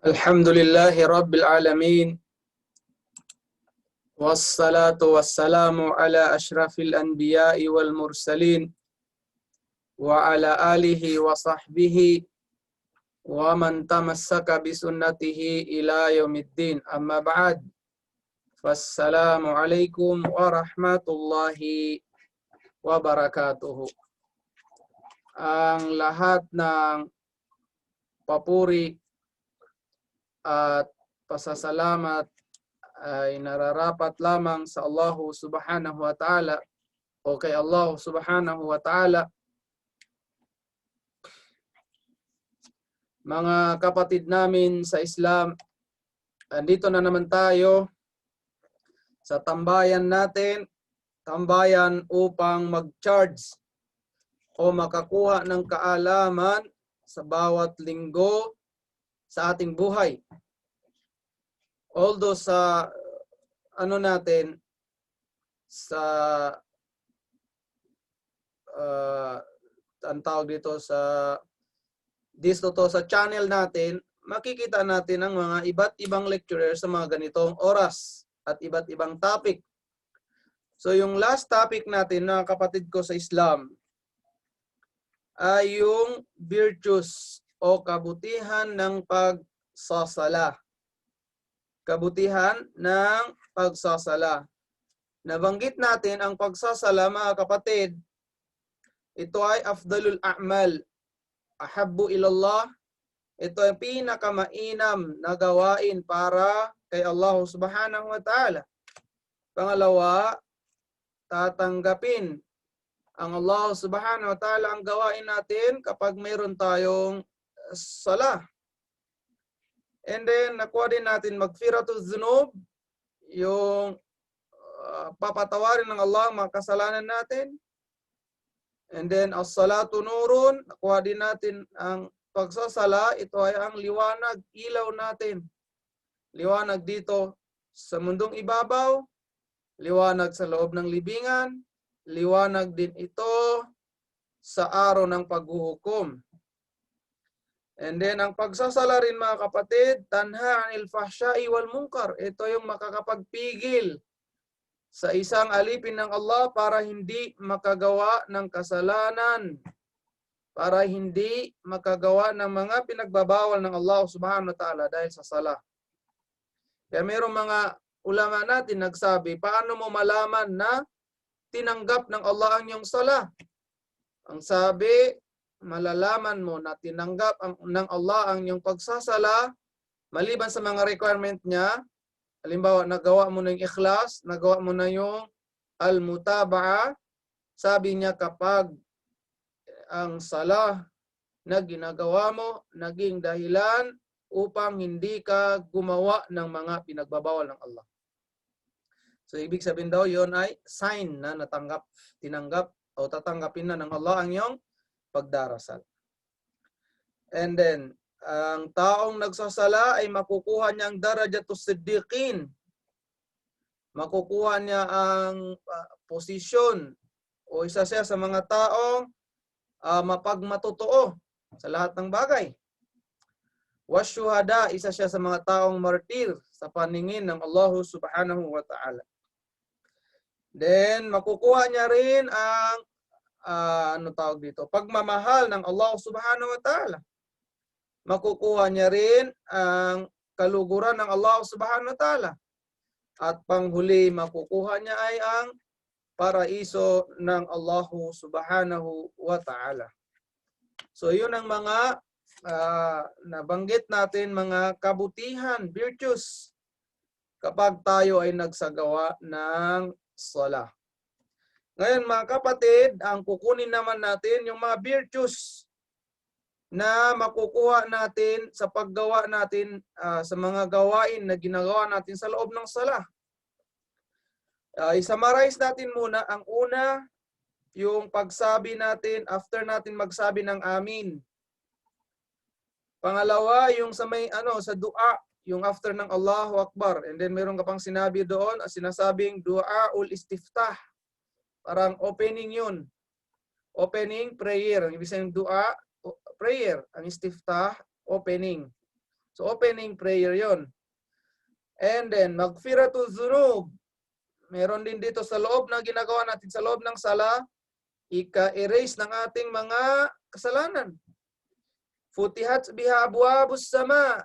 Alhamdulillahi Rabbil Alamin. Wassalatu wassalamu ala ashrafil anbiya'i wal mursalin. Wa ala alihi wa sahbihi wa man tamassaka bisunnatihi ila yaumiddin. Amma ba'd. Wassalamu alaikum warahmatullahi wabarakatuh. Ang lahat ng papuri at pasasalamat ay nararapat lamang sa Allah Subhanahu wa Ta'ala o kay Allah Subhanahu wa Ta'ala. Mga kapatid namin sa Islam, andito na naman tayo sa tambayan natin, tambayan upang mag-charge o makakuha ng kaalaman sa bawat linggo sa ating buhay. Although sa natin sa ang tawag dito sa sa channel natin, makikita natin ang mga iba't ibang lecturer sa mga ganitong oras at iba't ibang topic. So yung last topic natin na kapatid ko sa Islam ay yung virtues o kabutihan ng pagsasala. Kabutihan ng pagsasala. Nabanggit natin ang pagsasala, mga kapatid. Ito ay afdalul a'mal. Ahabbu ilallah. Ito ay pinakamainam na gawain para kay Allah Subhanahu wa Ta'ala. Pangalawa, tatanggapin ang Allah Subhanahu wa Ta'ala ang gawain natin kapag mayroon tayong sala. And then, nakuha din natin magfiratu dzunub, yung papatawarin ng Allah ang mga kasalanan natin. And then, as-salatu nurun, nakuha din natin ang pagsasala, ito ay ang liwanag, ilaw natin. Liwanag dito sa mundong ibabaw, liwanag sa loob ng libingan, liwanag din ito sa araw ng paghuhukom. And then, ang pagsasala rin, mga kapatid, tanha anil fahsya'i wal munkar. Ito yung makakapagpigil sa isang alipin ng Allah para hindi makagawa ng kasalanan, para hindi makagawa ng mga pinagbabawal ng Allah Subhanahu wa Ta'ala dahil sa sala. Kaya mayroong mga ulama natin nagsabi, paano mo malaman na tinanggap ng Allah ang iyong sala? Ang sabi, malalaman mo na tinanggap ng Allah ang iyong pagsasala maliban sa mga requirement niya. Halimbawa, nagawa mo na yung ikhlas, nagawa mo na yung al-mutaba'a. Sabi niya, kapag ang sala na ginagawa mo naging dahilan upang hindi ka gumawa ng mga pinagbabawal ng Allah. So, ibig sabihin daw, yon ay sign na tinanggap o tatanggapin na ng Allah ang iyong pagdarasal. And then, ang taong nagsasala ay makukuha niya ang darajatus siddiqin. Makukuha niya ang posisyon o isa siya sa mga taong mapagmatotoo sa lahat ng bagay. Wasyuhada, isa siya sa mga taong martir sa paningin ng Allah Subhanahu wa Ta'ala. Then, makukuha niya rin ang pagmamahal ng Allah Subhanahu wa Ta'ala. Makukuha niya rin ang kaluguran ng Allah Subhanahu wa Ta'ala. At panghuli, makukuha niya ay ang paraiso ng Allah Subhanahu wa Ta'ala. So, yun ang mga nabanggit natin, mga kabutihan, virtues, kapag tayo ay nagsagawa ng sala. Ngayon, mga kapatid, ang kukunin naman natin yung mga virtues na makukuha natin sa paggawa natin sa mga gawain na ginagawa natin sa loob ng sala. I-summarize natin muna. Ang una, yung pagsabi natin after natin magsabi ng amin. Pangalawa, yung sa sa dua, yung after ng Allahu Akbar. And then meron ka pang sinabi doon, sinasabing du'aul istiftah. Parang opening yun. Opening prayer. Ang ibig sabihin dua, prayer. Ang istiftah, opening. So opening prayer yon. And then magfiratu dzunub. Meron din dito sa loob na ginagawa natin sa loob ng sala, ika-erase ng ating mga kasalanan. Futihat biha abwabus sama.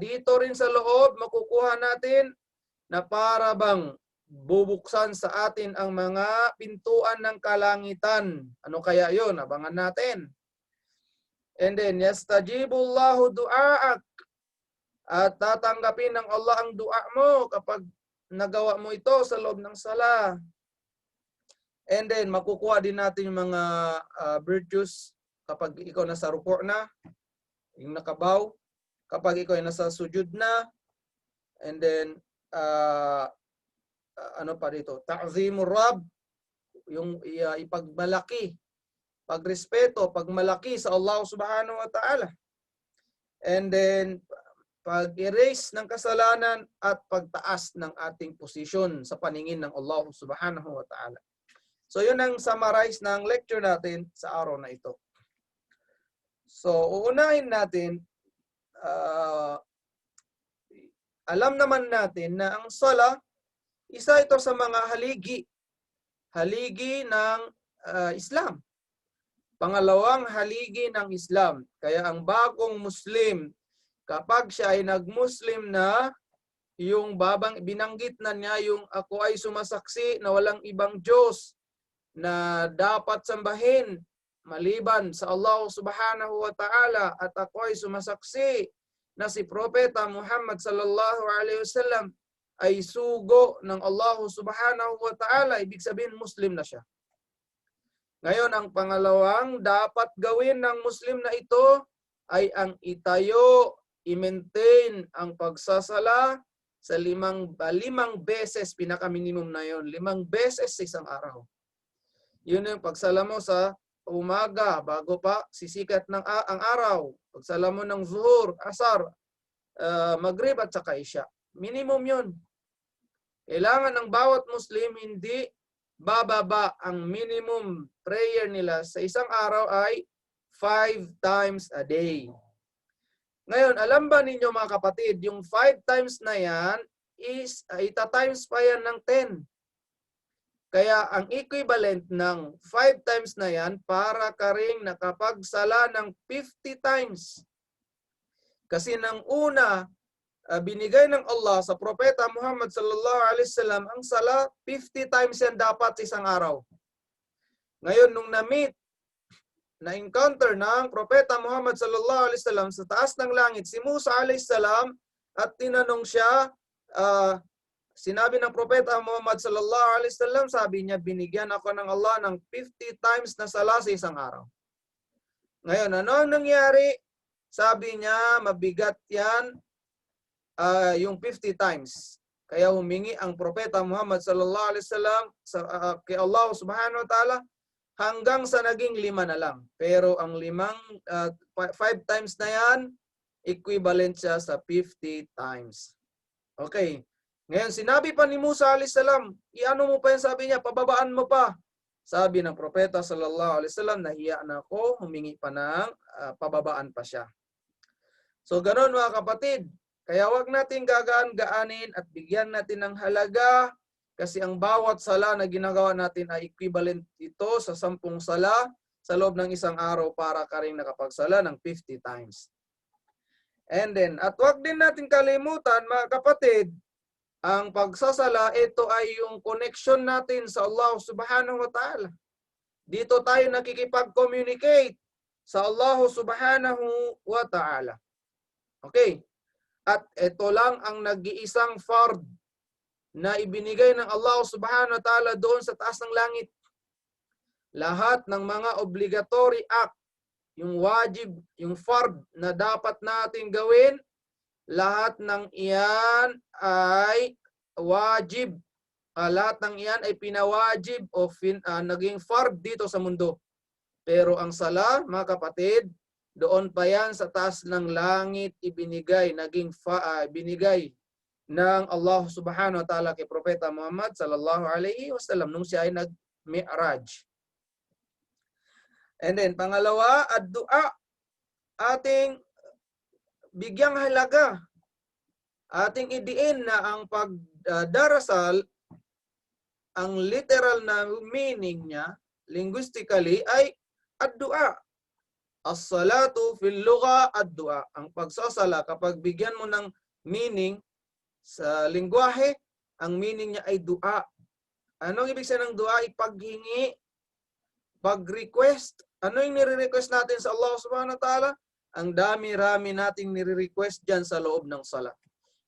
Dito rin sa loob makukuha natin na para bang bubuksan sa atin ang mga pintuan ng kalangitan. Ano kaya yun? Abangan natin. And then, yastajibullahu du'aak. At tatanggapin ng Allah ang dua mo kapag nagawa mo ito sa loob ng sala. And then, makukuha din natin yung mga virtues kapag ikaw nasa ruku' na, yung nakabaw, kapag ikaw ay nasa sujud na, and then, ano pa dito? Ta'zimur Rabb, yung ipagmalaki, pagrespeto, pagmalaki sa Allah subhanahu wa ta'ala. And then, pag-erase ng kasalanan at pagtaas ng ating posisyon sa paningin ng Allah subhanahu wa ta'ala. So, yun ang summarize ng lecture natin sa araw na ito. So, uunahin natin, alam naman natin na ang sala, isa ito sa mga haligi ng Islam. Pangalawang haligi ng Islam. Kaya ang bagong Muslim, kapag siya ay nag-Muslim na, yung binanggit na niya yung ako ay sumasaksi na walang ibang Diyos na dapat sambahin maliban sa Allah subhanahu wa ta'ala, at ako ay sumasaksi na si Propeta Muhammad sallallahu alaihi wasallam ay sugo ng Allah subhanahu wa ta'ala, ibig sabihin Muslim na siya. Ngayon, ang pangalawang dapat gawin ng Muslim na ito ay ang itayo, i-maintain ang pagsasala sa limang beses, pinaka-minimum na yon, 5 beses sa isang araw. Yun yung pagsala mo sa umaga, bago pa sisikat ng ang araw. Pagsala mo ng zuhur, asar, maghrib at saka isya. Minimum yun. Kailangan ng bawat Muslim hindi bababa ang minimum prayer nila sa isang araw ay 5 times a day. Ngayon, alam ba ninyo mga kapatid, yung 5 times na yan is ita-times pa yan ng 10. Kaya ang equivalent ng 5 times na yan para ka ring nakapagsala ng 50 times. Kasi nang una, binigay ng Allah sa Propeta Muhammad sallallahu alaihi wasallam ang sala 50 times yan dapat sa isang araw. Ngayon nung na-encounter ng Propeta Muhammad sallallahu alaihi wasallam sa taas ng langit si Musa alaihi salam at tinanong siya, sinabi ng Propeta Muhammad sallallahu alaihi wasallam, sabi niya, binigyan ako ng Allah ng 50 times na sala sa isang araw. Ngayon, ano ang nangyari? Sabi niya, mabigat yan, yung 50 times. Kaya humingi ang Propeta Muhammad sallallahu alaihi wasallam kay Allah subhanahu wa ta'ala hanggang sa naging 5 na lang. Pero ang 5 times na yan, equivalent siya sa 50 times. Okay. Ngayon, sinabi pa ni Musa alaihi salam, iano mo pa yan, sabi niya, pababaan mo pa. Sabi ng Propeta sallallahu alaihi wasallam, nahiya na ako, humingi pa ng pababaan pa siya. So, ganoon mga kapatid. Kaya wag natin gagaan-gaanin at bigyan natin ng halaga kasi ang bawat sala na ginagawa natin ay equivalent ito sa 10 sala sa loob ng isang araw para ka rin nakapagsala ng 50 times. And then, at wag din natin kalimutan mga kapatid, ang pagsasala, ito ay yung connection natin sa Allah subhanahu wa ta'ala. Dito tayo nakikipag-communicate sa Allah subhanahu wa ta'ala. Okay. At ito lang ang nag-iisang fard na ibinigay ng Allah subhanahu wa ta'ala doon sa taas ng langit. Lahat ng mga obligatory act, yung wajib, yung fard na dapat natin gawin, lahat ng iyan ay wajib. Lahat ng iyan ay pinawajib o naging fard dito sa mundo. Pero ang sala, mga kapatid, doon pa yan sa taas ng langit ibinigay, binigay ng Allah subhanahu wa ta'ala kay Propeta Muhammad sallallahu alaihi wasallam nung siya ay nag-mi'raj. And then, pangalawa, ad-du'a, ating bigyang halaga. Ating idiin na ang pagdarasal, ang literal na meaning niya, linguistically, ay ad-dua. As-salatu fil lugha ad-dua. Ang pagsasala, kapag bigyan mo ng meaning sa lingwahe, ang meaning niya ay dua. Anong ibig sabihin ng dua? Ipaghingi, pag-request. Ano yung nire-request natin sa Allah subhanahu wa ta'ala? Ang dami-rami nating nire-request dyan sa loob ng sala.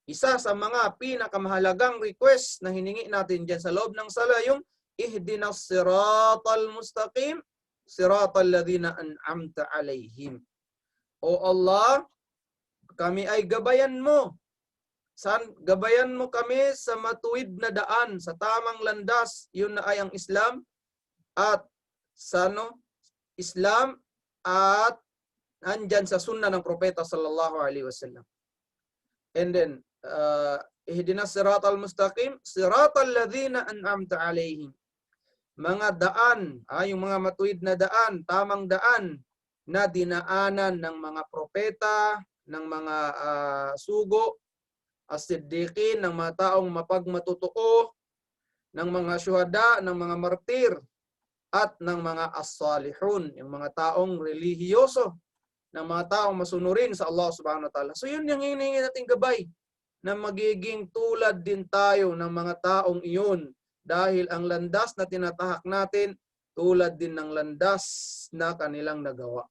Isa sa mga pinakamahalagang request na hiningi natin dyan sa loob ng sala, yung ihdinas siratal mustaqim, siratal ladhina an'amta alayhim. O Allah, kami ay gabayan mo. Gabayan mo kami sa matuwid na daan, sa tamang landas, yun na ay ang Islam, at sa Islam at andyan sa sunnah ng propeta sallallahu alaihi wasallam. And then, ihdinas siratal mustaqim, siratal ladhina an'amta alayhim. Mga daan, yung mga matuwid na daan, tamang daan na dinaanan ng mga propeta, ng mga sugo, as-siddiqin, ng mga taong mapagmatutuo, ng mga syuhada, ng mga martir, at ng mga as-salihun, yung mga taong relihiyoso, ng mga taong masunurin sa Allah subhanahu wa ta'ala. So yun yung hinihingi nating gabay, na magiging tulad din tayo ng mga taong iyon, dahil ang landas na tinatahak natin, tulad din ng landas na kanilang nagawa,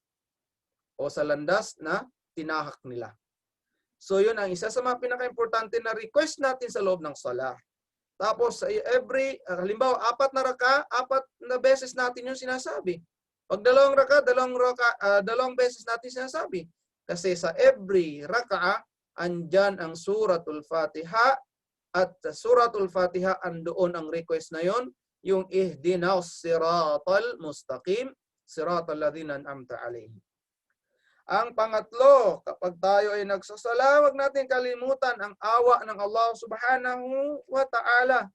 o sa landas na tinahak nila. So yun ang isa sa mga pinaka-importante na request natin sa loob ng salah. Tapos halimbawa, 4 na raka, 4 na beses natin yung sinasabi. Pag 2 raka, 2 beses natin sinasabi. Kasi sa every raka, andyan ang suratul Fatiha, at sa suratul Fatiha andoon ang request na yon, yung ihdinas siratal mustaqim, siratal ladzina an'amta alaihim. Ang pangatlo, kapag tayo ay nagsasala, wag natin kalimutan ang awa ng Allah subhanahu wa ta'ala.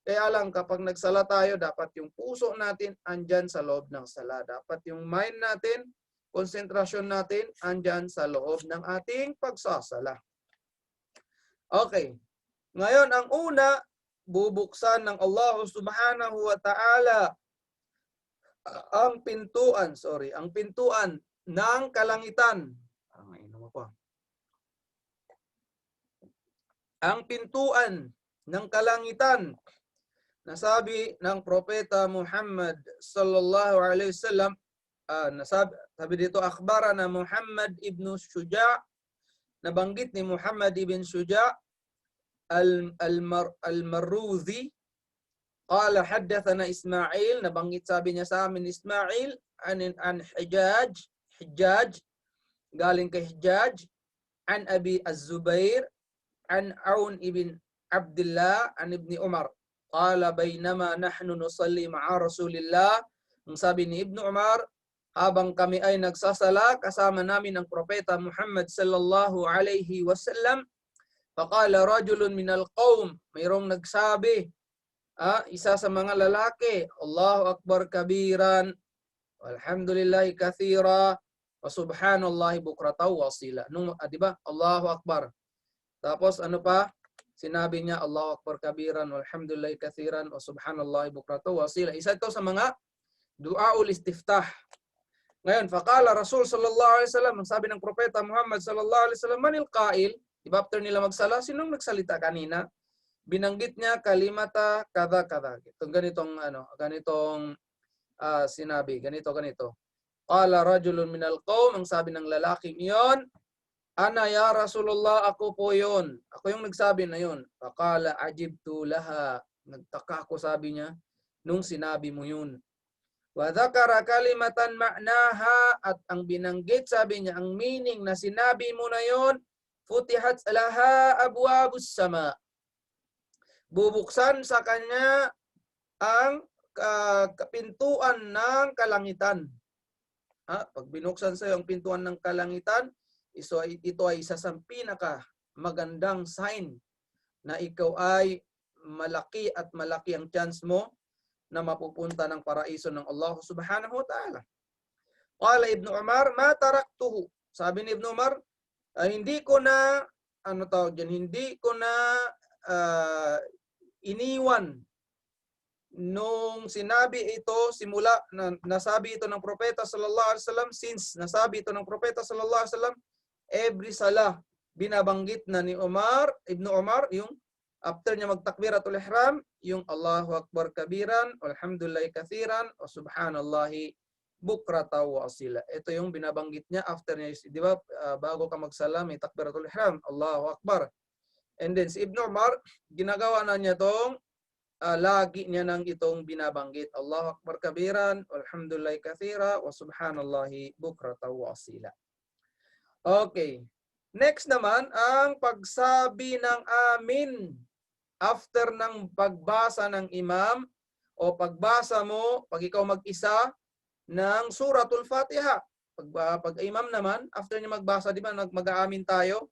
Kaya lang, kapag nagsala tayo, dapat yung puso natin andyan sa loob ng sala. Dapat yung mind natin, konsentrasyon natin, andyan sa loob ng ating pagsasala. Okay. Ngayon, ang una, bubuksan ng Allah subhanahu wa ta'ala ang pintuan ng kalangitan. Ang pintuan ng kalangitan. Nasabi ng propeta Muhammad sallallahu alaihi wasallam, sabi dito, akhbarana Muhammad ibn Shuja', nabanggit ni Muhammad ibn Shuja' al-Marruzi, qala haddathana Ismail, nabanggit sabi niya sa amin Ismail, an Hijjaj, galing kay Hijjaj, an Abi Az-Zubair, an Aun ibn Abdullah, an Ibni Umar. Qala baynama nahnu nusalli ma'a Rasulillah, ang sabi ni Ibn Umar, habang kami ay nagsasala kasama namin ang propeta Muhammad sallallahu alaihi wasallam, faqala rajulun minal qawm, mayroong nagsabi, isa sa mga lalaki, Allahu akbar kabiran, walhamdulillahi kathira, wa subhanallahi bukratan wasila. Di ba? Allahu akbar. Tapos ano pa? Sinabi niya, Allahu akbar kabiran, walhamdulillahi kathiran, wa subhanallahi bukratan wasila. Isa ito sa mga du'aul istiftah. Ngayon, faqala Rasul sallallahu alaihi wasallam, ang sabi ng propeta Muhammad sallallahu alaihi wasallam, manil qail, diba after nila magsala, sinong nagsalita kanina? Binanggit niya kalimata kada. Ganitong sinabi, ganito. Qala rajulun minal qawm, ang sabi ng lalaking iyon, ana ya Rasulullah, ako po yun. Ako yung nagsabi na yun. Faqala ajibtu laha, nagtaka ko, sabi niya, nung sinabi mo yun. Wa dhakara kalimatan ma'naha, at ang binanggit, sabi niya, ang meaning na sinabi mo na yun, futihat laha abwabus sama. Bubuksan sa kanya ang pintuan ng kalangitan. Pag binuksan sa iyo ang pintuan ng kalangitan, ito ay isa sa pinaka magandang sign na ikaw ay malaki at malaki ang chance mo na mapupunta ng paraiso ng Allah subhanahu wa ta'ala. Qala Ibn Umar, ma taraktuhu. Sabi ni Ibn Umar, Hindi ko na, ano tawag dyan, hindi ko na iniwan nung sinabi ito, simula na nasabi ito ng propeta sallallahu alaihi wasallam, since nasabi ito ng propeta sallallahu alaihi wasallam, every salah binabanggit na ni Ibn Umar, yung after niya magtakbiratul ihram, yung Allahu Akbar kabiran, walhamdulillahi kathiran, wa subhanallahi bukrata wa asila. Ito yung binabanggit niya after niya, di ba, bago ka magsalam, may takbiratul ihram, Allahu Akbar. And then si Ibn Umar, ginagawa na niya tong lagi niya nang itong binabanggit. Allahu Akbar kabiran, walhamdulillahi kathira, wa subhanallahi bukrata wa asila. Okay. Next naman, ang pagsabi ng amin after ng pagbasa ng imam o pagbasa mo, pag ikaw mag-isa, ng suratul Fatiha. Pag imam naman, after niya magbasa, di ba, mag-aamin tayo?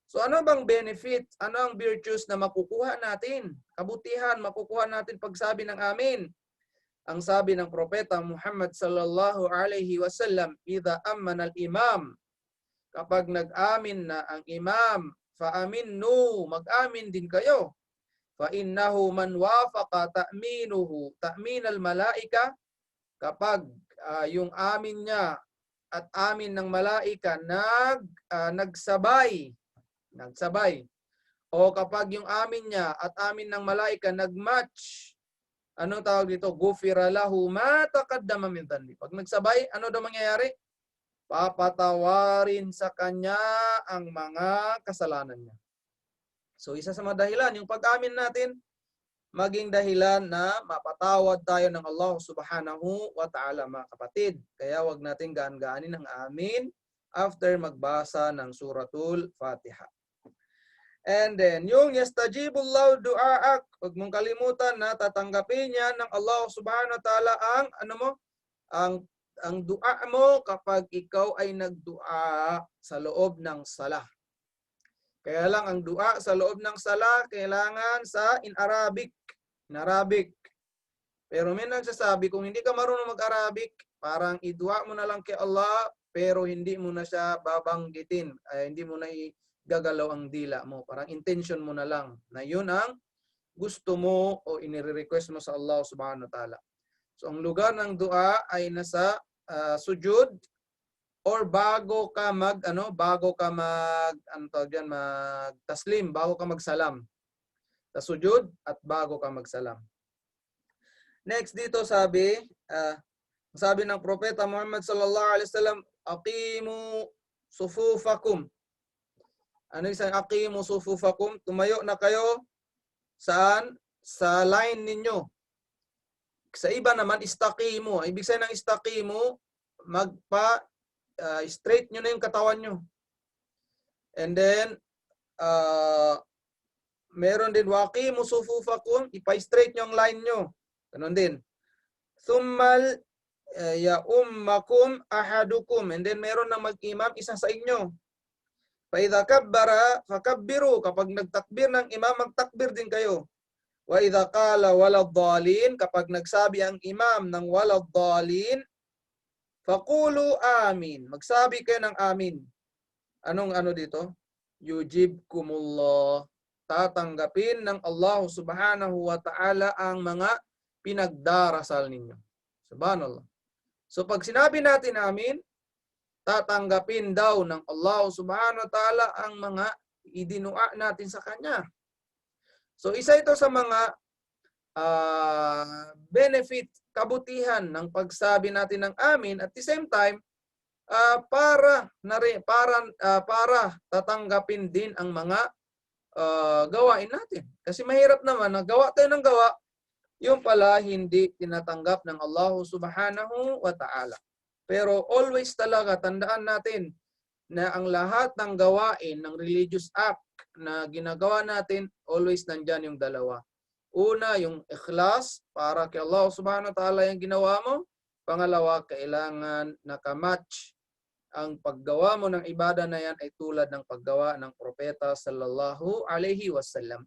So ano bang benefit? Ano ang virtues na makukuha natin? Kabutihan, makukuha natin pagsabi ng amin. Ang sabi ng propeta Muhammad sallallahu alaihi wasallam, "Idza ammana al-imam," kapag nag-amin na ang imam, "fa-aminnu," mag-amin din kayo. "Fa innahu man wafaqa ta'minuhu ta'min al-malaika," kapag yung amin niya at amin ng malaika nagsabay, o kapag yung amin niya at amin ng malaika nagmatch, ano tawag dito? Gufira lahu ma taqaddama min dhanbi. Pag nagsabay, ano daw mangyayari? Papatawarin sa kanya ang mga kasalanan niya. So isa sa mga dahilan, yung pag-amin natin, maging dahilan na mapatawad tayo ng Allah subhanahu wa ta'ala, mga kapatid. Kaya wag natin gaan-gaanin ang amin after magbasa ng suratul Fatiha. And then, yung yastajibullahu du'aak, wag mong kalimutan na tatanggapin niya ng Allah subhanahu wa ta'ala ang dua mo kapag ikaw ay nagdua sa loob ng salah. Kaya lang ang dua sa loob ng salah kailangan in Arabic. Pero may nagsasabi, kung hindi ka marunong mag-Arabic, parang idua mo na lang kay Allah, pero hindi mo na siya babanggitin. Hindi mo na gagalaw ang dila mo. Parang intention mo na lang na yun ang gusto mo o inire-request mo sa Allah subhanahu wa ta'ala. So ang lugar ng dua ay nasa sujud, or bago ka magtaslim, bago ka magsalam. Sa sujud at bago ka magsalam. Next dito sabi ng propeta Muhammad sallallahu alaihi wasallam, aqimu sufufakum. Ano yung aqimu sufufakum? Tumayo na kayo saan? Sa line ninyo. Sa iba naman, istaqimu. Ibig sabihin ng istaqimu, straight nyo na yung katawan nyo. And then, meron din, waqimu sufufakum, ipa-straight nyo ang line nyo. Ganun din. Thummal ya'ummakum ahadukum. And then, meron na mag-imam, isa sa inyo. Fa idza kabbara fakabbiru, kapag nagtakbir ng imam, magtakbir din kayo. Wa idza qala waladhdallin, kapag nagsabi ang imam ng waladhdallin, faqulu amin, magsabi kayo ng amin. Anong dito? Yujibkumullah, tatanggapin ng Allah subhanahu wa ta'ala ang mga pinagdarasal ninyo. Subhanallah. So pag sinabi natin amin, tatanggapin daw ng Allah subhanahu wa ta'ala ang mga idinua natin sa Kanya. So isa ito sa mga benefit, kabutihan ng pagsabi natin ng amin, at the same time, para tatanggapin din ang mga gawain natin. Kasi mahirap naman na gawa tayo ng gawa, yung pala hindi tinatanggap ng Allah subhanahu wa ta'ala. Pero always talaga, tandaan natin na ang lahat ng gawain, ng religious act na ginagawa natin, always nandyan yung dalawa. Una, yung ikhlas, para kay Allah subhanahu wa ta'ala yung ginawa mo. Pangalawa, kailangan nakamatch ang paggawa mo ng ibada na yan ay tulad ng paggawa ng propeta sallallahu alaihi wasallam.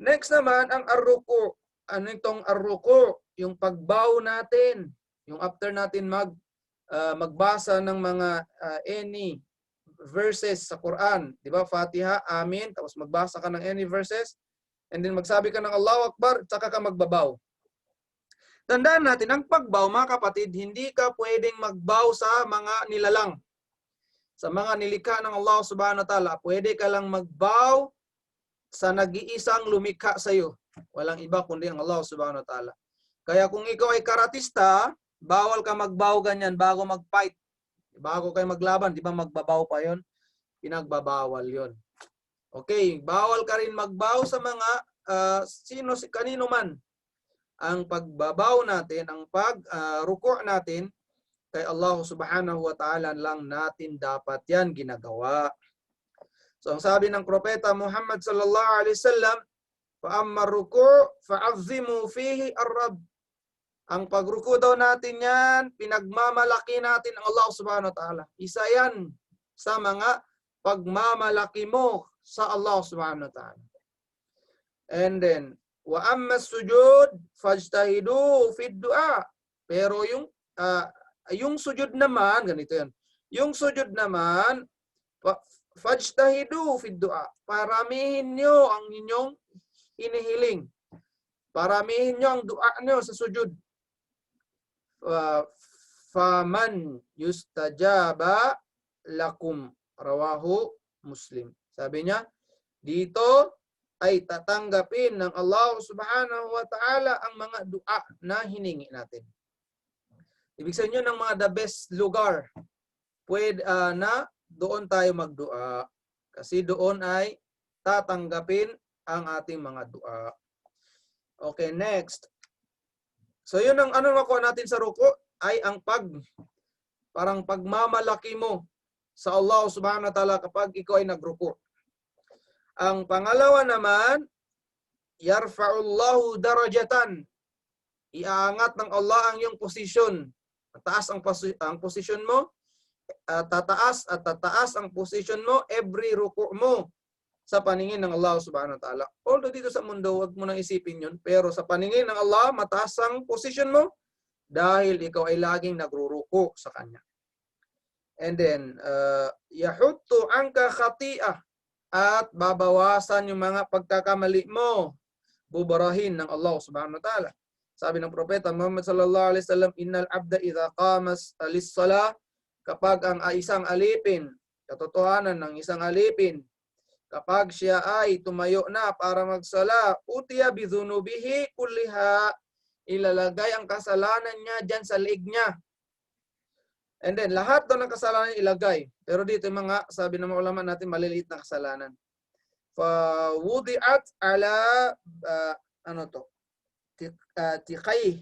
Next naman, ang ar-ruku'. Ano itong ar-ruku'? Yung pagbow natin. Yung after natin magbasa ng mga any verses sa Quran. Di ba? Fatiha, Amin, tapos magbasa ka ng any verses, and then magsabi ka ng Allahu Akbar, tsaka ka magbabaw. Tandaan natin, ang pagbaw, mga kapatid, hindi ka pwedeng magbaw sa mga nilalang. Sa mga nilikha ng Allah subhanahu wa ta'ala, pwede ka lang magbaw sa nag-iisang lumikha sa iyo. Walang iba kundi ang Allah subhanahu wa ta'ala. Kaya kung ikaw ay karatista, bawal ka magbaw ganyan bago mag-fight. Bago kayo maglaban, di ba magbabaw pa yon? Pinagbabawal yon. Okay, bawal ka rin magbaw sa mga kanino man. Ang pagbabaw natin, ang pagruku' natin, kay Allah subhanahu wa ta'ala lang natin dapat yan ginagawa. So ang sabi ng propeta Muhammad sallallahu alaihi wasallam, fa amma ruku' fa'azzimu fihi ar-rabb. Ang pagruku daw natin yan, pinagmamalaki natin ang Allah subhanahu wa ta'ala. Isa yan sa mga pagmamalaki mo sa Allah subhanahu wa ta'ala. And then, wa amma sujud fajtahidu fi du'a. Pero yung sujud naman, ganito yan. Yung sujud naman, fajtahidu fi du'a. Paramihin nyo ang inyong inihiling. Paramihin nyo ang dua nyo sa sujud. Faman yustajaba lakum, rawahu Muslim. Sabi niya, dito ay tatanggapin ng Allah subhanahu wa ta'ala ang mga dua na hiningi natin. Ibig sabihin ng mga the best lugar pwede na doon tayo magdua. Kasi doon ay tatanggapin ang ating mga dua. Okay, next. So yun ang ano nakuha natin sa ruku ay ang parang pagmamalaki mo sa Allah subhanahu wa ta'ala kapag ikaw ay nagruku. Ang pangalawa naman, yarfa'ullahu darajatan. Iaangat ng Allah ang iyong posisyon. Tataas ang posisyon mo, tataas ang posisyon mo every ruku mo sa paningin ng Allah subhanahu wa ta'ala. Although dito sa mundo, wag mo nang isipin yun. Pero sa paningin ng Allah, mataas ang posisyon mo dahil ikaw ay laging nagruruko sa Kanya. And then, yahuttu anka khati'ah. At babawasan yung mga pagkakamali mo. Bubarahin ng Allah subhanahu wa ta'ala. Sabi ng propeta Muhammad sallallahu alaihi wasallam, innal abda idha qamas lis-salah, kapag ang isang alipin, katotohanan ng isang alipin, kapag siya ay tumayo na para magsala, utiya bidhunubihi kulliha, ilalagay ang kasalanan niya diyan sa leeg niya. And then, lahat daw ng kasalanan ilagay. Pero dito yung mga, sabi ng mga ulama natin, maliliit na kasalanan. Wudi'at ala, tiqay.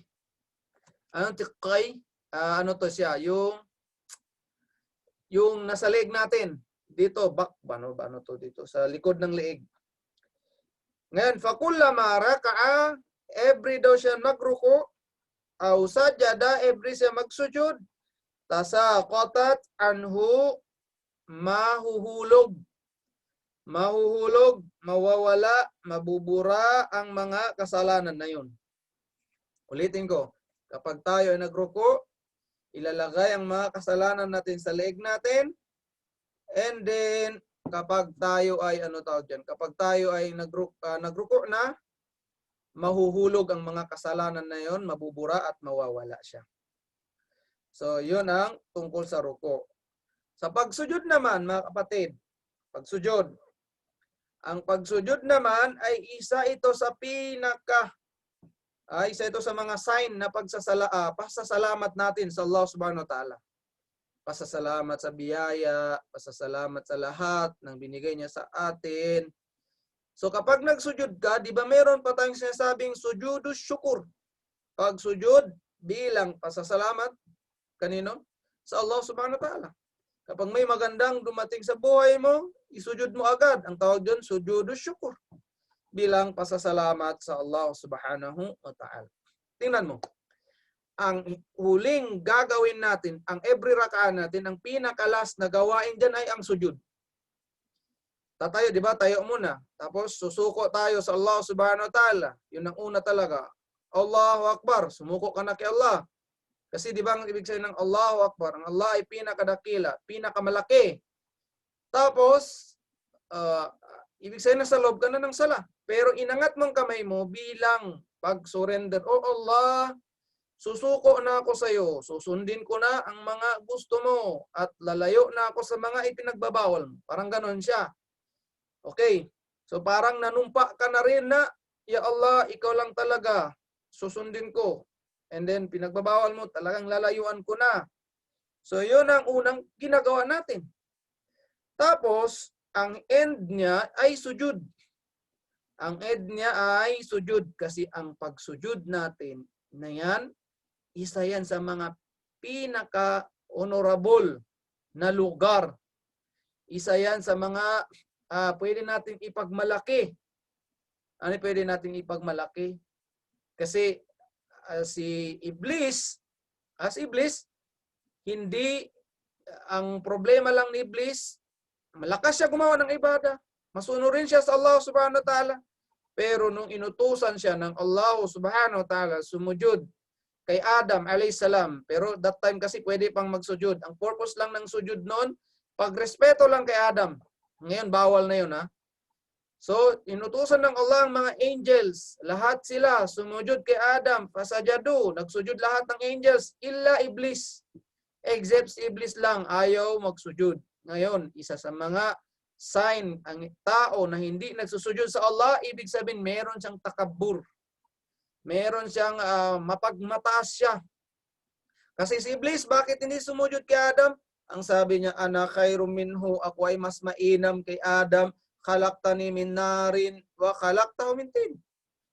Anong tiqay? Ano to siya? Yung nasa leeg natin. Dito, ano to dito? Sa likod ng leeg. Ngayon, fakullama raka'a, every daw siya magruko, aw sajada, every siya magsujud, tasaqatat anhu, mahuhulog, mawawala, mabubura ang mga kasalanan na yun. Ulitin ko, kapag tayo ay nagruko, ilalagay ang mga kasalanan natin sa leeg natin, and then, kapag tayo ay, kapag tayo ay nagruko na, mahuhulog ang mga kasalanan na yon, mabubura at mawawala siya. So, yun ang tungkol sa ruko. Sa pagsujud naman, mga kapatid, pagsujud. Ang pagsujud naman ay isa ito sa isa ito sa mga sign na pasasalamat natin sa Allah subhanahu wa ta'ala. Pasasalamat sa biyaya, pasasalamat sa lahat ng binigay niya sa atin. So kapag nagsujud ka, di ba meron pa tayong sinasabing sujudus syukur? Pagsujud bilang pasasalamat, kanino? Sa Allah subhanahu wa ta'ala. Kapag may magandang dumating sa buhay mo, isujud mo agad. Ang tawag doon, sujudus syukur. Bilang pasasalamat sa Allah subhanahu wa ta'ala. Tingnan mo. Ang huling gagawin natin, ang every raka'an natin, ang pinakalas na gawain dyan ay ang sujud. Tatayo, di ba? Tayo muna. Tapos susuko tayo sa Allah subhanahu wa ta'ala. Yun ang una talaga. Allahu Akbar. Sumuko ka na kay Allah. Kasi di ba ang ibig sabihin ng Allahu Akbar? Ang Allah ay pinakadakila, pinakamalaki. Tapos, uh, ibig sabihin nasa loob ka na ng sala. Pero inangat mong kamay mo bilang pag-surrender. Oh Allah, susuko na ako sa iyo. Susundin ko na ang mga gusto mo at lalayo na ako sa mga ipinagbabawal mo. Parang ganon siya. Okay. So parang nanumpa ka na rin na, Ya Allah, ikaw lang talaga. Susundin ko. And then pinagbabawal mo, talagang lalayuan ko na. So yun ang unang ginagawa natin. Tapos, ang end niya ay sujud. Ang end niya ay sujud kasi ang pagsujud natin na yan, isa yan sa mga pinaka-honorable na lugar. Isa yan sa mga pwede natin ipagmalaki. Ano pwede natin ipagmalaki? Kasi si Iblis, hindi, ang problema lang ni Iblis, malakas siya gumawa ng ibada. Masuno rin siya sa Allah subhanahu wa ta'ala. Pero nung inutusan siya ng Allah subhanahu wa ta'ala, sumujud kay Adam alayhis salam. Pero that time kasi pwede pang magsujud. Ang purpose lang ng sujud noon, pagrespeto lang kay Adam. Ngayon, bawal na yun, ha? So, inutusan ng Allah ang mga angels. Lahat sila sumujud kay Adam. Fasajadu. Nagsujud lahat ng angels. Illa Iblis. Except si Iblis lang ayaw magsujud. Ngayon, isa sa mga sign ang tao na hindi nagsusujud sa Allah, ibig sabihin meron siyang takabur. Meron siyang mapagmataas siya. Kasi si Iblis, bakit hindi sumujud kay Adam? Ang sabi niya, ana khairum minhu, ako ay mas mainam kay Adam. Khalaqtani min narin wa khalaqtahu min tin.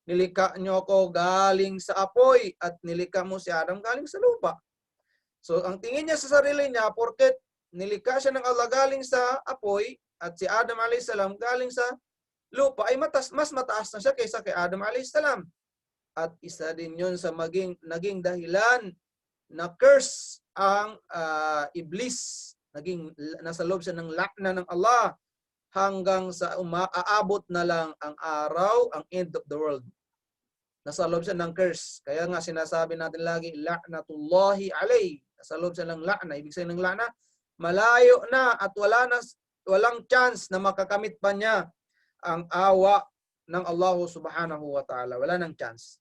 Nilikha niyo ako galing sa apoy at nilikha mo si Adam galing sa lupa. So ang tingin niya sa sarili niya, porket nilikha siya ng Allah galing sa apoy at si Adam alayhis salam galing sa lupa, ay mas mataas na siya kaysa kay Adam alayhis salam. At isa din yun sa naging dahilan na curse ang Iblis. Nasa loob siya ng lakna ng Allah hanggang sa aabot na lang ang araw, ang end of the world. Nasa loob siya ng curse. Kaya nga sinasabi natin lagi, la'natullahi alayh. Nasa loob siya ng lakna. Ibig sabihin ng lakna, malayo na at walang chance na makakamit pa niya ang awa ng Allah subhanahu wa ta'ala. Wala nang chance.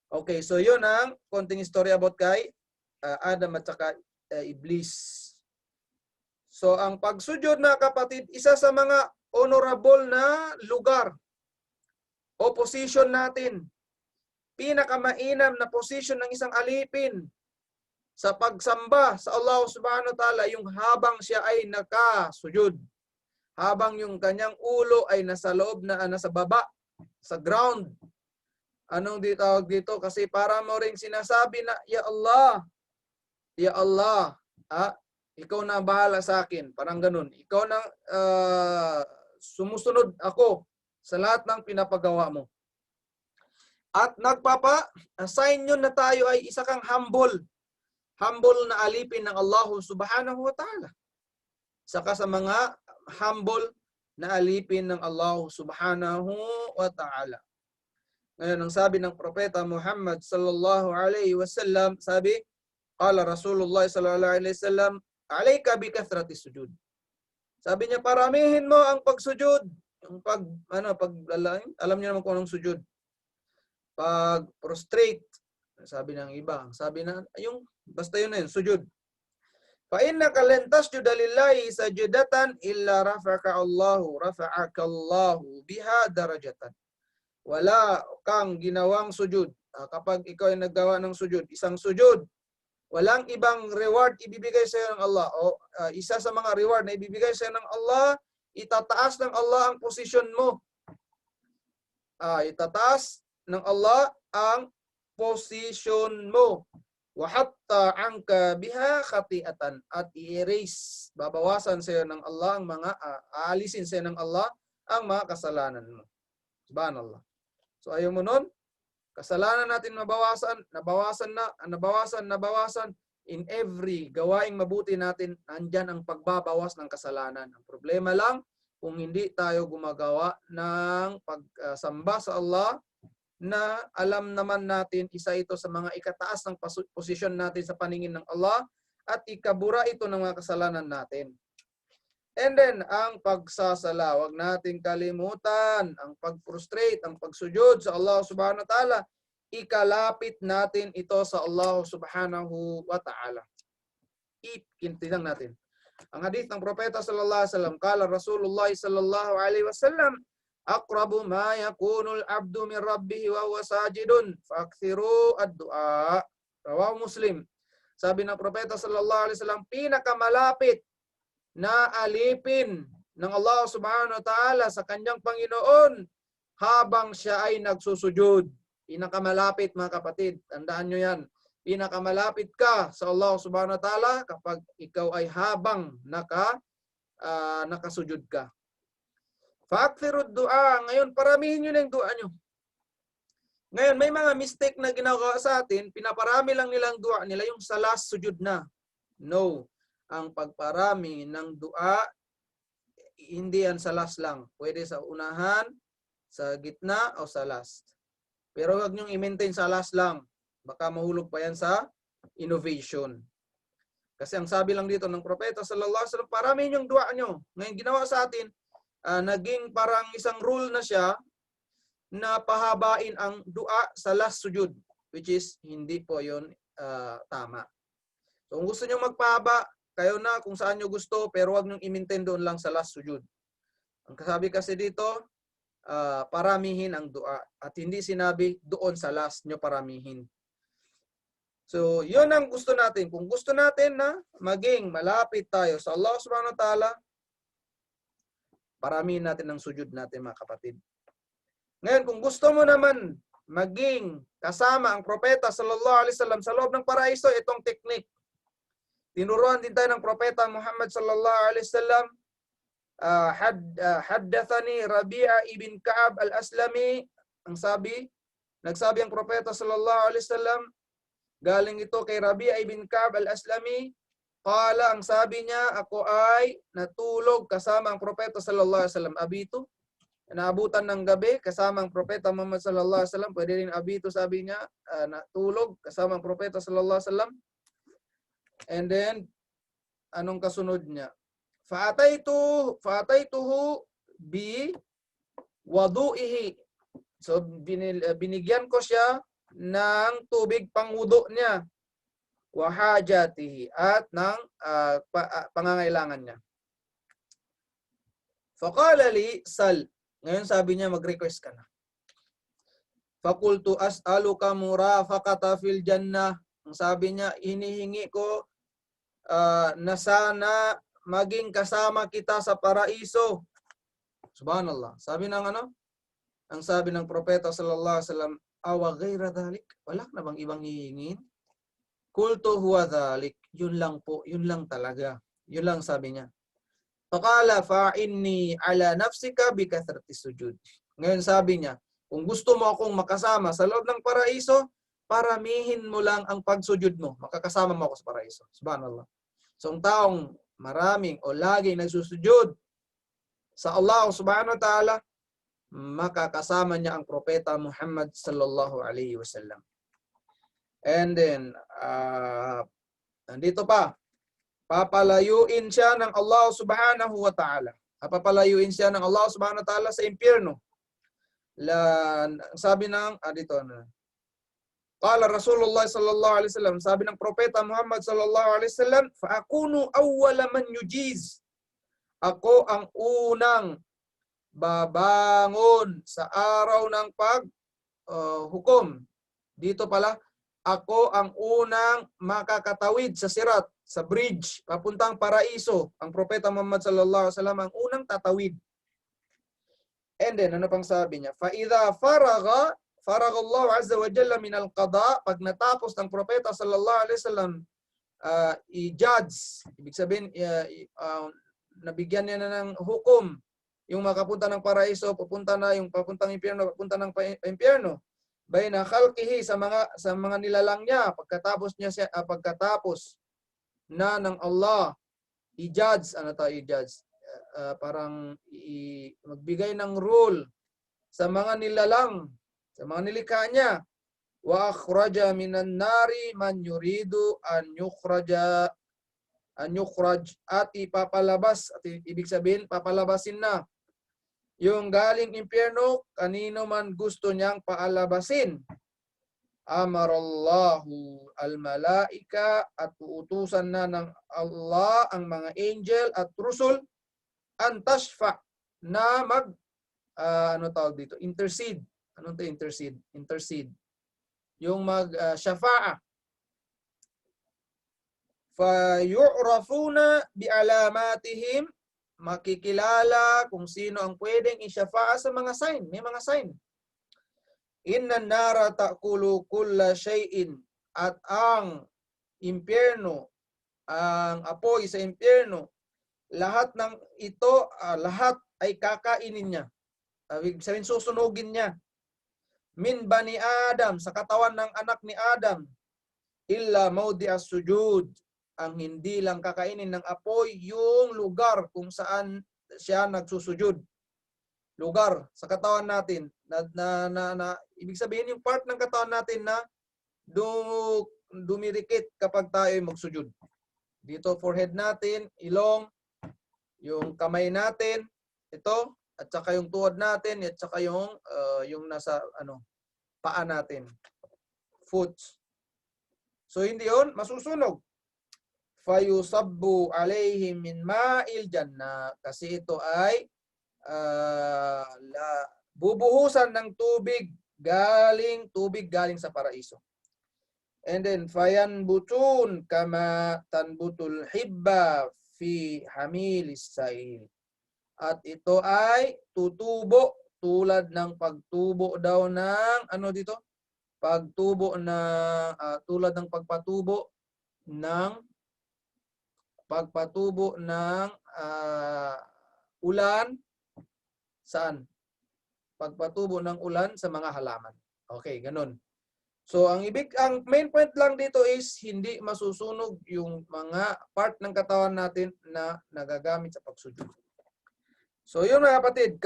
Okay, so yun ang konting story about kay Adam at saka Iblis. So ang pagsujud, mga kapatid, isa sa mga honorable na lugar o position natin. Pinakamainam na position ng isang alipin sa pagsamba sa Allah subhanahu wa ta'ala, yung habang siya ay nakasujud. Habang yung kanyang ulo ay nasa loob na, nasa baba, sa ground. Anong tawag dito? Kasi para mo ring sinasabi na, Ya Allah, ikaw na bahala sa akin. Parang ganun. Ikaw na sumusunod ako sa lahat ng pinapagawa mo. At nagpapa-assign yun na tayo ay isa kang humble. Humble na alipin ng Allah subhanahu wa ta'ala. Saka sa mga humble na alipin ng Allah subhanahu wa ta'ala. Ngayon, ang sabi ng Propeta Muhammad sallallahu alaihi wasallam, sabi, qala Rasulullah sallallahu alaihi wasallam, alayka bi kathrati sujud. Sabi niya, paramihin mo ang pagsujud. Yung alam niyo naman kung anong sujud. Pag prostrate, sabi ng iba, sabi na, basta yun na yun, sujud. Fa innaka lan tasjuda lillahi sajdatan illa rafa'aka Allahu biha darajatan. Wala kang ginawang sujud. Kapag ikaw ay naggawa ng sujud, isang sujud, walang ibang reward ibibigay sa iyo ng Allah. Isa sa mga reward na ibibigay sa iyo ng Allah, itataas ng Allah ang posisyon mo. Itataas ng Allah ang posisyon mo. Wa hatta anka biha khati'atan, at i-erase, babawasan sa iyo ng Allah ang mga aalisin sa iyo ng Allah ang mga kasalanan mo. Subhanallah. So ayaw mo nun, kasalanan natin nabawasan. In every gawaing mabuti natin, nandyan ang pagbabawas ng kasalanan. Ang problema lang, kung hindi tayo gumagawa ng pagsamba sa Allah, na alam naman natin isa ito sa mga ikataas ng posisyon natin sa paningin ng Allah, at ikabura ito ng mga kasalanan natin. And then, ang pagsasala. Huwag nating kalimutan ang pag-prostrate, ang pagsujud sa Allah subhanahu wa ta'ala. Ikalapit natin ito sa Allah subhanahu wa ta'ala. Ikintilang natin. Ang hadith ng Propeta sallallahu alaihi wasallam, kala Rasulullah sallallahu alaihi wasallam, aqrabu ma yakunul abdu min rabbih wa huwa sajidun, faakthiru ad-du'a. Rawahu Muslim. Sabi ng Propeta sallallahu alaihi wasallam, pinakamalapit na alipin ng Allah subhanahu wa ta'ala sa kanyang Panginoon habang siya ay nagsusujud. Pinakamalapit mga kapatid. Tandaan nyo yan. Pinakamalapit ka sa Allah subhanahu wa ta'ala kapag ikaw ay habang nakasujud ka. Fa'akthirud du'a. Ngayon, paramihin nyo na yung du'a nyo. Ngayon, may mga mistake na ginagawa sa atin, pinaparami lang nilang du'a nila yung sa last sujud na. No. Ang pagparami ng du'a, hindi yan sa last lang. Pwede sa unahan, sa gitna, o sa last. Pero huwag niyong i-maintain sa last lang. Baka mahulog pa yan sa innovation. Kasi ang sabi lang dito ng Propeta sallallahu alaihi wasallam, paramihin yung du'a nyo. Ngayon, ginawa sa atin, naging parang isang rule na siya na pahabain ang du'a sa last sujud, which is hindi po yun tama. So kung gusto nyo magpahaba, kayo na kung saan nyo gusto, pero wag nyo i-maintain doon lang sa last sujud. Ang kasabi kasi dito, paramihin ang du'a. At hindi sinabi doon sa last nyo paramihin. So, yun ang gusto natin. Kung gusto natin na maging malapit tayo sa Allah subhanahu wa ta'ala, paramihin natin ang sujud natin mga kapatid. Ngayon, kung gusto mo naman maging kasama ang Propeta sallallahu alaihi wasallam sa loob ng paraiso, itong technique. Tinuruan din tayo ng Propeta Muhammad sallallahu alaihi wasallam. Haddathani Rabi'a ibn Ka'ab al-Aslami. Nagsabi ang Propeta sallallahu alaihi wasallam, galing ito kay Rabi'a ibn Ka'ab al-Aslami. Qala, ang sabi niya, ako ay natulog kasama ang Propeta sallallahu alaihi wasallam. Abito, naabutan ng gabi kasama ang Propeta Muhammad sallallahu alaihi wasallam. Pwede rin abito, sabi niya, natulog kasama ang Propeta sallallahu alaihi wasallam. And then, anong kasunod niya? Fa'ataytuhu bi wadu'ihi. So, binigyan ko siya ng tubig pangwudu niya. Wa hajatihi. At ng pangangailangan niya. Faqala li sal. Ngayon sabi niya, mag-request ka na. Fakultu as'aluka murafaqata fil jannah. Ang sabi niya, hinihingi ko na sana maging kasama kita sa paraiso. Subhanallah. Sabi ng ang sabi ng Propeta sallallahu alaihi wasallam, awa ghayra dhalik. Wala na bang ibang hihingin? Kultu huwa dhalik. Yun lang po. Yun lang talaga. Yun lang sabi niya. Faqala fa'inni ala nafsika bi kathrati sujud. Ngayon sabi niya, kung gusto mo akong makasama sa loob ng paraiso, paramihin mo lang ang pagsujud mo. Makakasama mo ako sa paraiso. Subhanallah. So, ang taong maraming o laging nagsusujud sa Allah subhanahu wa ta'ala, makakasama niya ang Propeta Muhammad sallallahu alaihi wasallam. And then, nandito pa, papalayuin siya ng Allah subhanahu wa ta'ala. Papalayuin siya ng Allah subhanahu wa ta'ala sa impyerno. Sabi ng, dito na. Qala Rasulullah sallallahu alaihi wasallam, sabi ng Propeta Muhammad sallallahu alaihi wasallam, fa'akunu awwala man yujiz. Ako ang unang babangon sa araw ng hukom. Dito pala, ako ang unang makakatawid sa sirat, sa bridge, papuntang paraiso. Ang Propeta Muhammad sallallahu alaihi wasallam ang unang tatawid. And then, ano pang sabi niya? فَإِذَا faragha Allah azza wa jalla min al-qada, pag natapos ng Propeta sallallahu alaihi wasallam i-judge, ibig sabihin nabigyan niya na ng hukom yung makapunta ng paraiso, yung papuntang impyerno, papunta ng impyerno, bayna khalqihi sa mga nilalang niya, pagkatapos na ng Allah i-judge, parang magbigay ng rule sa mga nilalang, sa mga nilikha niya. Wa akhraja minan nari man yuridu an yukhraja an yukhraj at ipapalabas, at ibig sabihin papalabasin na yung galing impyerno kanino man gusto niyang paalabasin. Amarallahu al-malaika at uutusan na ng Allah ang mga angel at rusul an tashfa na mag ano tawag dito? Intercede. Anong to intercede? Intercede. Yung mag-shafa'a. Fayu'rafuna bi'alamatihim, makikilala kung sino ang pwedeng i-shafa'a sa mga sign. May mga sign. Inna nara ta'kulu kulla shay'in, at ang impyerno, ang apoy sa impyerno, lahat ng ito, lahat ay kakainin niya. Ibig sabihin, susunugin niya. Min bani Adam, sa katawan ng anak ni Adam, illa mawdi'as sujud, ang hindi lang kakainin ng apoy yung lugar kung saan siya nagsusujud. Lugar sa katawan natin na ibig sabihin yung part ng katawan natin na dumirikit kapag tayo magsujud. Dito forehead natin, ilong, yung kamay natin, ito, at saka yung tuhod natin, at saka yung nasa paa natin, foot. So hindi yun masusunog. Fayusabbu alayhim min ma'il jannah, kasi ito ay bubuhusan ng tubig galing sa paraiso. And then fayanbutun kama tanbutul hibba fi hamilis sail. At ito ay tutubo tulad ng pagtubo daw ng pagtubo na tulad ng pagpatubo ng ulan. Saan? Pagpatubo ng ulan sa mga halaman. Okay, ganun. So ang main point lang dito is hindi masusunog yung mga part ng katawan natin na nagagamit sa pagsujud. So yun mga kapatid,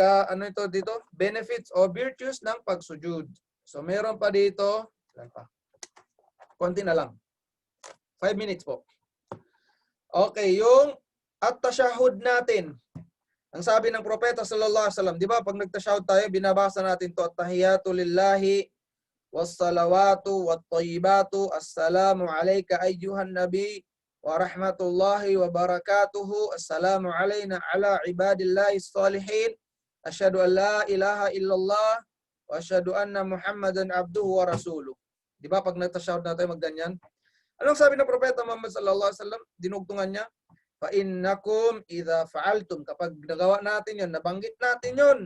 dito? Benefits o virtues ng pagsujud. So meron pa dito, konti na lang. 5 minutes po. Okay, yung at-tashahud natin. Ang sabi ng propeta sallallahu alaihi wasallam, di ba pag nagtashahud tayo, binabasa natin to, at-tahiyatu lillahi was-salawatu wat-tayyibatu, assalamu alayka ayyuhan nabi wa rahmatullahi wa barakatuhu, assalamu alayna ala ibadillahi salihin, asyhadu an la ilaha illallah wa asyhadu anna muhammadan abduhu wa rasuluh. Di ba pag nagtashahud na tayo magganyan? Anong sabi ng propeta Muhammad sallallahu alaihi wasallam? Dinugtungan niya, fa innakum idza fa'altum, kapag nagawa natin 'yon, nabanggit natin 'yon,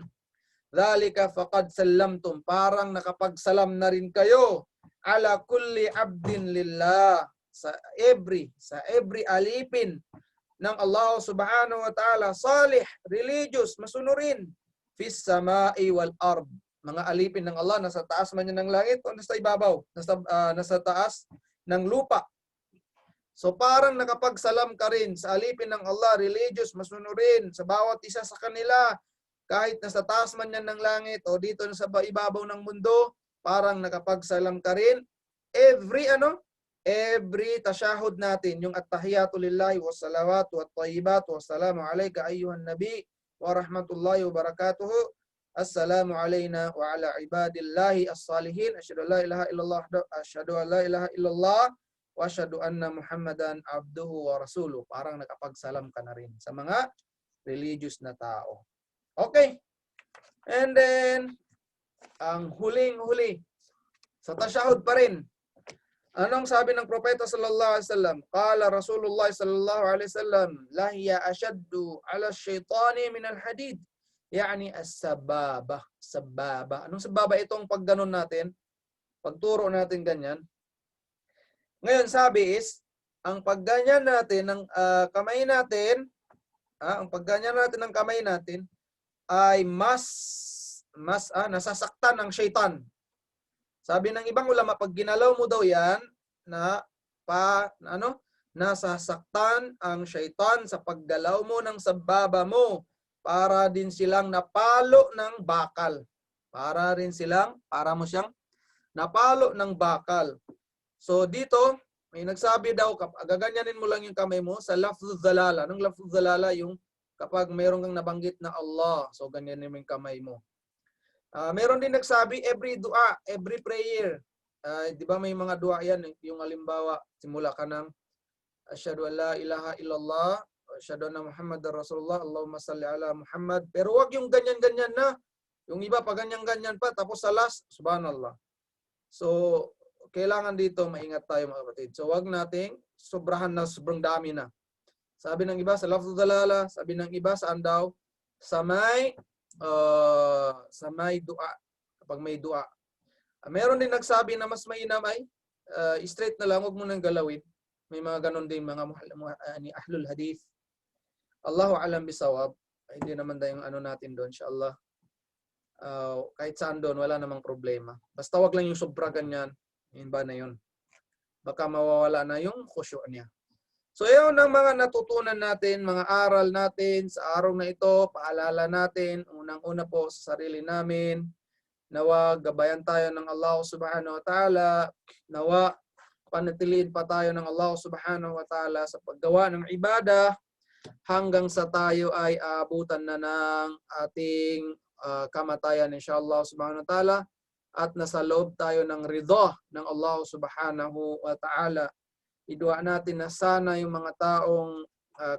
dzalika faqad sallamtum, parang nakapagsalam na rin kayo, ala kulli abdin lillah, sa every alipin ng Allah subhanahu wa ta'ala, salih, religious, masunurin, fis sama'i wal ard, mga alipin ng Allah, nasa taas man yan ng langit o nasa ibabaw, nasa taas ng lupa. So parang nakapagsalam ka rin sa alipin ng Allah, religious, masunurin, sa bawat isa sa kanila, kahit nasa taas man yan ng langit o dito sa ibabaw ng mundo, parang nakapagsalam ka rin. Every tashahud natin, yung at-tahiyatu lillahi was-salawatu wat-tayyibatu, wassalamu alayka ayyuhan nabi wa rahmatullahi wa barakatuhu, assalamu alayna wa ala ibadillahi as-salihin, asyhadu an la ilaha illallah, asyhadu an la ilaha illallah wa asyhadu anna muhammadan abduhu wa rasuluh. Parang nakapagsalam ka na rin sa mga religious na tao. Okay. And then ang huling-huli sa tashahud pa rin. Anong sabi ng propeta sallallahu alaihi wasallam? Qala Rasulullah sallallahu alaihi wasallam, la hiya ashaddu ala syaitani min al-hadid. Yani as-sababa. Sababa. Anong sababa itong pagganon natin? Pagturo natin ganyan. Ngayon sabi is, ang pagganyan natin ng kamay natin, ang pagganyan natin ng kamay natin ay mas nasasaktan ng syaitan. Sabi ng ibang ulama, pag ginalaw mo daw yan, nasasaktan ang syaitan sa paggalaw mo ng sababa mo, para din silang napalo ng bakal. Para mo siyang napalo ng bakal. So dito, May nagsabi daw, gaganyanin mo lang yung kamay mo sa lafzul zalala. Nung lafzul zalala, yung kapag mayroon kang nabanggit na Allah, so ganyanin mo yung kamay mo. Meron din nagsabi, every dua, every prayer. Di ba may mga dua yan, yung halimbawa, simula ka ng asyhadu an la ilaha illallah, asyhadu anna Muhammadar Rasulullah, Allahumma salli ala Muhammad. Pero wag yung ganyan-ganyan na. Yung iba pa ganyan-ganyan pa, tapos sa last, subhanallah. So, kailangan dito maingat tayo mga kapatid. So, wag nating sobrahan na sobrang dami na. Sabi ng iba sa lafzul dalala, sabi ng iba saan daw? Sa may dua. Kapag may dua. Meron din nagsabi na mas mainam ay straight na lang, wag mo nang galawin. May mga ganon din mga ni ahlul hadith. Allahu alam bisawab. Hindi naman tayong ano natin doon, inshallah. Kahit saan doon, wala namang problema. Basta wag lang yung sobra ganyan. Yun ba na yun? Baka mawawala na yung khusyu' niya. So, yun ang mga natutunan natin, mga aral natin sa araw na ito. Paalala natin, unang-una po sa sarili namin. Nawa, gabayan tayo ng Allah subhanahu wa ta'ala. Nawa, panatiliin pa tayo ng Allah subhanahu wa ta'ala sa paggawa ng ibadah hanggang sa tayo ay aabutan na ng ating kamatayan inshallah subhanahu wa ta'ala at nasa loob tayo ng ridha ng Allah subhanahu wa ta'ala. Idua natin na sana yung mga taong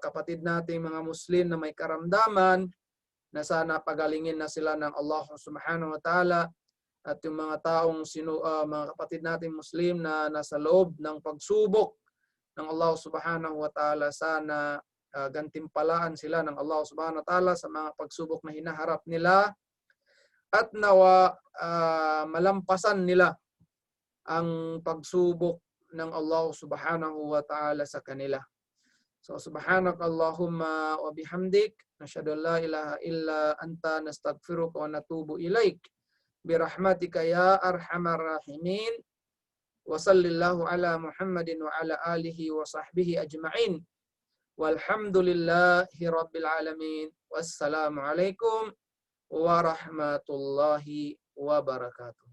kapatid nating mga Muslim na may karamdaman na sana pagalingin na sila ng Allah subhanahu wa ta'ala at yung mga taong mga kapatid nating Muslim na nasa loob ng pagsubok ng Allah subhanahu wa ta'ala sana gantimpalaan sila ng Allah subhanahu wa ta'ala sa mga pagsubok na hinaharap nila at nawa malampasan nila ang pagsubok ng Allah subhanahu wa ta'ala sa kanila. So subhanakallahumma wa bihamdik nashhadu an la ilaha illa anta nastaghfiruka wa natubu ilaik birahmatika ya arhamar rahimin wa sallallahu ala Muhammadin wa ala alihi wa sahbihi ajma'in walhamdulillahi rabbil alamin wassalamu alaikum warahmatullahi wabarakatuh.